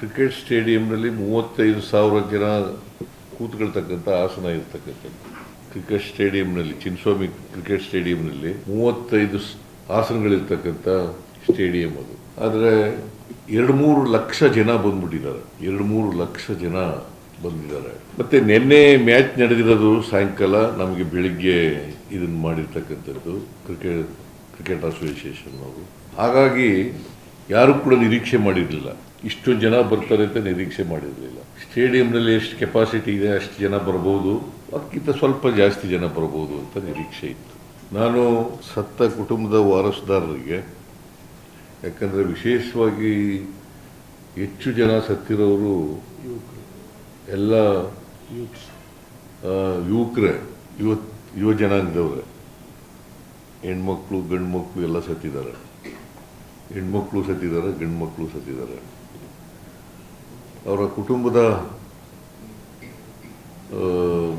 Cricket ಸ್ಟೇಡಿಯಂನಲ್ಲಿ 35,000 ಜನ ಕೂತ್ಕೊಳ್ತಕ್ಕಂಥ ಆಸನ ಇರ್ತಕ್ಕಂಥದ್ದು. ಕ್ರಿಕೆಟ್ ಸ್ಟೇಡಿಯಂನಲ್ಲಿ, ಚಿನ್ನಸ್ವಾಮಿ ಕ್ರಿಕೆಟ್ ಸ್ಟೇಡಿಯಂನಲ್ಲಿ 35 ಆಸನಗಳಿರ್ತಕ್ಕಂಥ ಸ್ಟೇಡಿಯಂ ಅದು. ಆದರೆ 2-3 ಲಕ್ಷ ಜನ ಬಂದ್ಬಿಟ್ಟಿದ್ದಾರೆ. 2-3 ಲಕ್ಷ ಜನ ಬಂದಿದ್ದಾರೆ. ಮತ್ತೆ ನಿನ್ನೆ ಮ್ಯಾಚ್ ನಡೆದಿರೋದು ಸಾಯಂಕಾಲ, ನಮಗೆ ಬೆಳಿಗ್ಗೆ ಇದನ್ನು ಮಾಡಿರ್ತಕ್ಕಂಥದ್ದು ಕ್ರಿಕೆಟ್ ಅಸೋಸಿಯೇಷನ್ ಅವರು. ಹಾಗಾಗಿ ಯಾರು ಕೂಡ ನಿರೀಕ್ಷೆ ಮಾಡಿರಲಿಲ್ಲ, ಇಷ್ಟು ಜನ ಬರ್ತಾರೆ ಅಂತ ನಿರೀಕ್ಷೆ ಮಾಡಿರಲಿಲ್ಲ. ಸ್ಟೇಡಿಯಂನಲ್ಲಿ ಎಷ್ಟು ಕೆಪಾಸಿಟಿ ಇದೆ ಅಷ್ಟು ಜನ ಬರ್ಬೋದು, ಅದಕ್ಕಿಂತ ಸ್ವಲ್ಪ ಜಾಸ್ತಿ ಜನ ಬರ್ಬೋದು ಅಂತ ನಿರೀಕ್ಷೆ ಇತ್ತು. ನಾನು ಸತ್ತ ಕುಟುಂಬದ ವಾರಸುದಾರರಿಗೆ, ಯಾಕಂದರೆ ವಿಶೇಷವಾಗಿ ಹೆಚ್ಚು ಜನ ಸತ್ತಿರೋರು ಎಲ್ಲ ಯುವಕರೇ, ಯುವ ಜನಾಂಗದವ್ರೆ. ಹೆಣ್ಮಕ್ಳು ಗಂಡು ಮಕ್ಕಳು ಎಲ್ಲ ಸತ್ತಿದ್ದಾರೆ. ಹೆಣ್ಮಕ್ಳು ಸತ್ತಿದ್ದಾರೆ, ಗಂಡು ಮಕ್ಕಳು ಸತ್ತಿದ್ದಾರೆ. ಅವರ ಕುಟುಂಬದ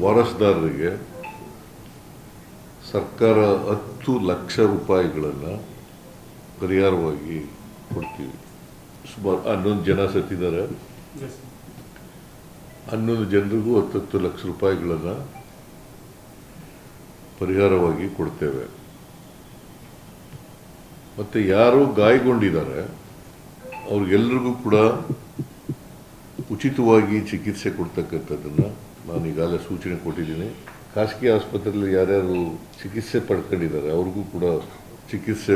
ವಾರಸುದಾರರಿಗೆ ಸರ್ಕಾರ 10 ಲಕ್ಷ ರೂಪಾಯಿಗಳನ್ನು ಪರಿಹಾರವಾಗಿ ಕೊಡ್ತೀವಿ. ಸುಮಾರು 11 ಜನ ಸತ್ತಿದ್ದಾರೆ. 11 ಜನರಿಗೂ 10 ಲಕ್ಷ ರೂಪಾಯಿಗಳನ್ನು ಪರಿಹಾರವಾಗಿ ಕೊಡ್ತೇವೆ. ಮತ್ತು ಯಾರು ಗಾಯಗೊಂಡಿದ್ದಾರೆ ಅವ್ರಿಗೆಲ್ಲರಿಗೂ ಕೂಡ ಉಚಿತವಾಗಿ ಚಿಕಿತ್ಸೆ ಕೊಡ್ತಕ್ಕಂಥದ್ದನ್ನು ನಾನು ಈಗಾಗಲೇ ಸೂಚನೆ ಕೊಟ್ಟಿದ್ದೀನಿ. ಖಾಸಗಿ ಆಸ್ಪತ್ರೆಯಲ್ಲಿ ಯಾರ್ಯಾರು ಚಿಕಿತ್ಸೆ ಪಡ್ಕೊಂಡಿದ್ದಾರೆ ಅವ್ರಿಗೂ ಕೂಡ ಚಿಕಿತ್ಸೆ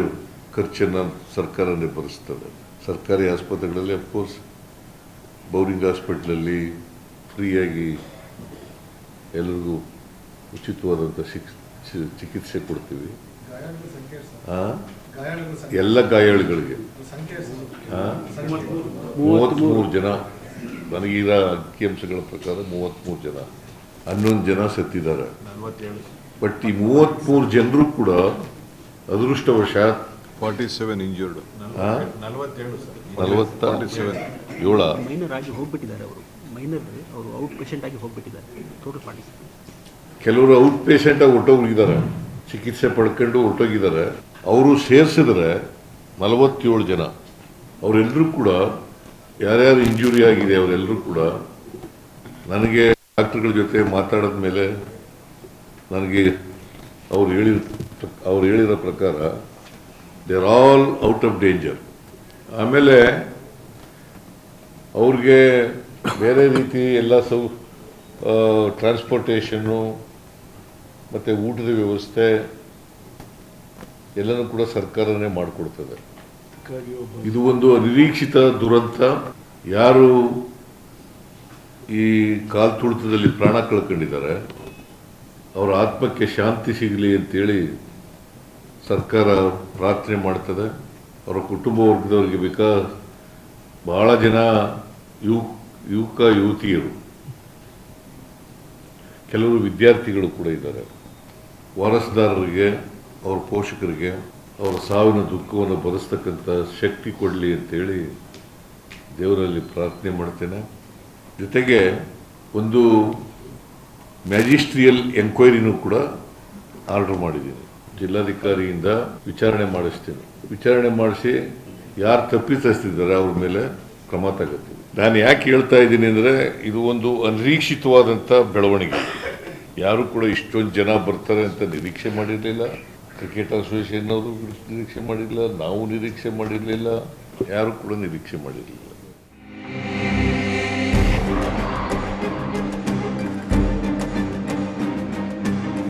ಖರ್ಚನ್ನು ಸರ್ಕಾರನೇ ಭರಿಸ್ತದೆ. ಸರ್ಕಾರಿ ಆಸ್ಪತ್ರೆಗಳಲ್ಲಿ ಅಫ್ಕೋರ್ಸ್ ಬೌರಿಂಗ್ ಹಾಸ್ಪಿಟ್ಲಲ್ಲಿ ಫ್ರೀಯಾಗಿ ಎಲ್ಲರಿಗೂ ಉಚಿತವಾದಂಥ ಚಿಕಿತ್ಸೆ ಕೊಡ್ತೀವಿ. ಎಲ್ಲ ಗಾಯಾಳುಗಳಿಗೆ 33 ಜನ, ನನಗೀಗ ಅಂಕಿಅಂಶಗಳ ಪ್ರಕಾರ 33 ಜನ, 11 ಜನ ಸತ್ತಿದ್ದಾರೆ. ಬಟ್ ಈ 33 ಜನರು ಕೂಡ ಅದೃಷ್ಟವಶಾತ್ 47 ಇಂಜೂರ್ಡ್, 47 ಮೈನರ್ ಆಗಿ ಹೋಗ್ಬಿಟ್ಟಿದ್ದಾರೆ. ಅವರು ಔಟ್ ಪೇಷಂಟ್ ಆಗಿ ಹೋಗ್ಬಿಟ್ಟಿದ್ದಾರೆ. ಟೋಟಲ್ 47. ಕೆಲವರು ಔಟ್ ಪೇಷಂಟ್ ಆಗಿ ಹೊರಟೋಗಿದ್ದಾರೆ, ಚಿಕಿತ್ಸೆ ಪಡ್ಕೊಂಡು ಹೊರಟೋಗಿದ್ದಾರೆ. ಅವರು ಸೇರಿಸಿದ್ರೆ 47 ಜನ. ಅವರೆಲ್ಲರೂ ಕೂಡ ಯಾರ್ಯಾರು ಇಂಜುರಿ ಆಗಿದೆ ಅವರೆಲ್ಲರೂ ಕೂಡ ನನಗೆ ಡಾಕ್ಟರ್ಗಳ ಜೊತೆ ಮಾತಾಡಿದ ಮೇಲೆ ನನಗೆ ಅವ್ರು ಹೇಳಿರೋ ಪ್ರಕಾರ they are all out of danger. ಆಮೇಲೆ ಅವ್ರಿಗೆ ಬೇರೆ ರೀತಿ ಎಲ್ಲ ಟ್ರಾನ್ಸ್ಪೋರ್ಟೇಷನ್ನು ಮತ್ತು ಊಟದ ವ್ಯವಸ್ಥೆ ಎಲ್ಲನೂ ಕೂಡ ಸರ್ಕಾರನೇ ಮಾಡಿಕೊಡ್ತದೆ. ಇದು ಒಂದು ಅನಿರೀಕ್ಷಿತ ದುರಂತ. ಯಾರು ಈ ಕಾಲ್ತುಳಿತದಲ್ಲಿ ಪ್ರಾಣ ಕಳ್ಕೊಂಡಿದ್ದಾರೆ ಅವರ ಆತ್ಮಕ್ಕೆ ಶಾಂತಿ ಸಿಗಲಿ ಅಂತೇಳಿ ಸರ್ಕಾರ ಪ್ರಾರ್ಥನೆ ಮಾಡ್ತದೆ. ಅವರ ಕುಟುಂಬ ವರ್ಗದವರಿಗೆ ಬಹಳ ಜನ ಯುವಕ ಯುವತಿಯರು, ಕೆಲವರು ವಿದ್ಯಾರ್ಥಿಗಳು ಕೂಡ ಇದ್ದಾರೆ. ವಾರಸುದಾರರಿಗೆ, ಅವರ ಪೋಷಕರಿಗೆ ಅವರ ಸಾವಿನ ದುಃಖವನ್ನು ಭರಿಸ್ತಕ್ಕಂಥ ಶಕ್ತಿ ಕೊಡಲಿ ಅಂತೇಳಿ ದೇವರಲ್ಲಿ ಪ್ರಾರ್ಥನೆ ಮಾಡ್ತೇನೆ. ಜೊತೆಗೆ ಒಂದು ಮ್ಯಾಜಿಸ್ಟ್ರಿಯಲ್ ಎಂಕ್ವೈರಿನೂ ಕೂಡ ಆರ್ಡರ್ ಮಾಡಿದ್ದೀನಿ. ಜಿಲ್ಲಾಧಿಕಾರಿಯಿಂದ ವಿಚಾರಣೆ ಮಾಡಿಸ್ತೀನಿ. ವಿಚಾರಣೆ ಮಾಡಿಸಿ ಯಾರು ತಪ್ಪಿತಸ್ಥರಿದ್ದಾರೆ ಅವ್ರ ಮೇಲೆ ಕ್ರಮ ತಗೋತೀವಿ. ನಾನು ಯಾಕೆ ಹೇಳ್ತಾ ಇದ್ದೀನಿ ಅಂದರೆ, ಇದು ಒಂದು ಅನಿರೀಕ್ಷಿತವಾದಂಥ ಬೆಳವಣಿಗೆ. ಯಾರು ಕೂಡ ಇಷ್ಟೊಂದು ಜನ ಬರ್ತಾರೆ ಅಂತ ನಿರೀಕ್ಷೆ ಮಾಡಿರಲಿಲ್ಲ. ಕ್ರಿಕೆಟ್ ಅಸೋಸಿಯೇಷನ್ ಅವರು ನಿರೀಕ್ಷೆ ಮಾಡಿರಲಿಲ್ಲ, ನಾವು ನಿರೀಕ್ಷೆ ಮಾಡಿರಲಿಲ್ಲ, ಯಾರು ಕೂಡ ನಿರೀಕ್ಷೆ ಮಾಡಿರಲಿಲ್ಲ.